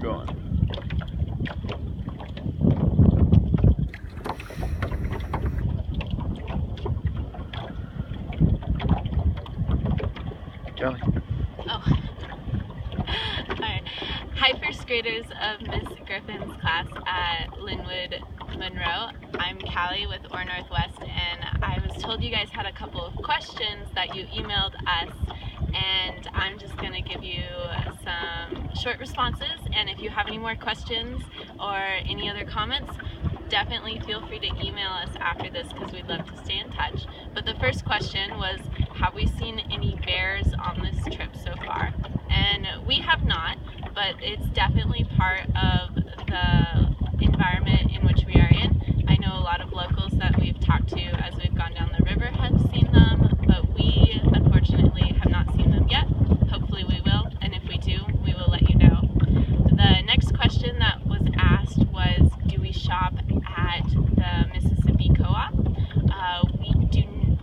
going. Calli. Oh. Alright. Hi, first graders of Miss Griffin's class at Linwood Monroe. I'm Calli with Or Northwest, and I was told you guys had a couple of questions that you emailed us, and I'm just going to give you some short responses, and if you have any more questions or any other comments, definitely feel free to email us after this because we'd love to stay in touch. But the first question was, have we seen any bears on this trip so far? And we have not, but it's definitely part of the environment in which we are in. I know a lot of locals that we've talked to as we've gone down the river have seen them, but we unfortunately have not seen them yet. Hopefully we will, and if we do, we will let you know. The next question that was asked was, do we shop at the Mississippi Co-op?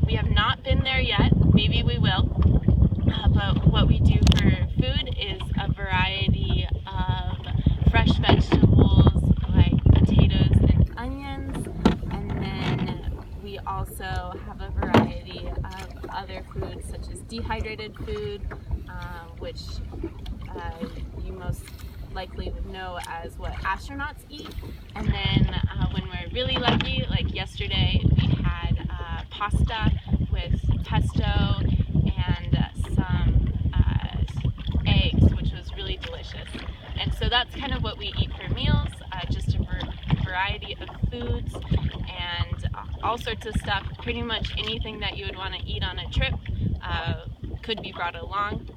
We have not been there yet. Maybe we will. But what we do for food is a variety of fresh vegetables like potatoes and onions, and then we also have a variety of other foods such as dehydrated food, which you most likely would know as what astronauts eat. And then when we're really lucky, like yesterday, we had pasta with pesto and some eggs, which was really delicious. And so that's kind of what we eat for meals, just a variety of foods and all sorts of stuff. Pretty much anything that you would want to eat on a trip could be brought along.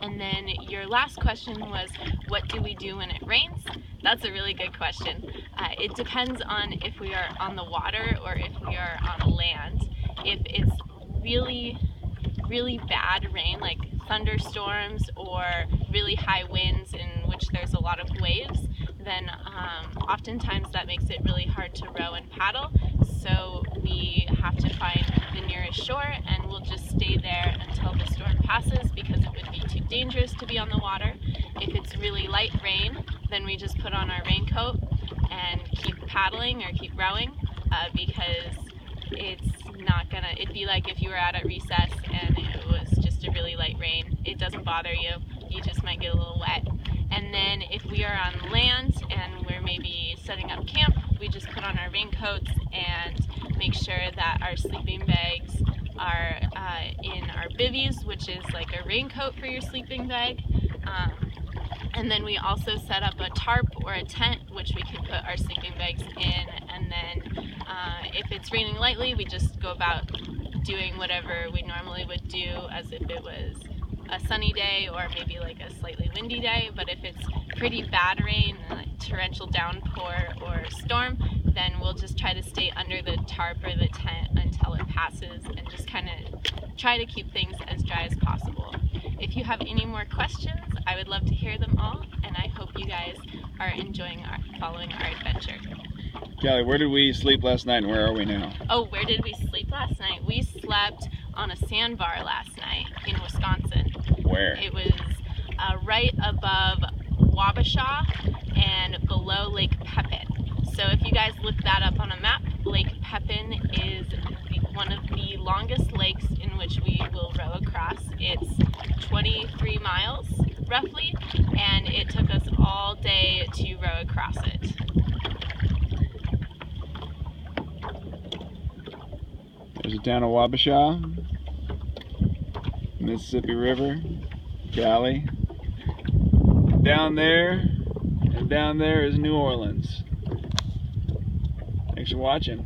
And then your last question was, what do we do when it rains? That's a really good question. It depends on if we are on the water or if we are on land. If it's really, really bad rain, like thunderstorms or really high winds in which there's a lot of waves, then oftentimes that makes it really hard to row and paddle. So we have to find the nearest shore, and we'll just stay there until the storm passes because it would be too dangerous to be on the water. If it's really light rain, then we just put on our raincoat and keep paddling or keep rowing because it'd be like if you were out at recess and it was just a really light rain. It doesn't bother you, you just might get a little wet. And then if we are on land and we're maybe setting up camp, we just put on our raincoats and make sure that our sleeping bags are in our bivvies, which is like a raincoat for your sleeping bag. And then we also set up a tarp or a tent, which we can put our sleeping bags in. And then if it's raining lightly, we just go about doing whatever we normally would do as if it was a sunny day or maybe like a slightly windy day. But if it's pretty bad rain, like torrential downpour or storm, then we'll just try to stay under the tarp or the tent until it passes and just kind of try to keep things as dry as possible. If you have any more questions, I would love to hear them all, and I hope you guys are enjoying following our adventure. Calli, where did we sleep last night and where are we now? Oh, where did we sleep last night? We slept on a sandbar last night in Wisconsin. Where? It was right above Wabasha and below Lake Pepin. So if you guys look that up on a map, Lake Pepin is one of the longest lakes in which we will row across. It's 23 miles roughly, and it took us all day to row across it. There's the town of Wabasha, Mississippi River, Calli. Down there, and down there is New Orleans. Thanks for watching.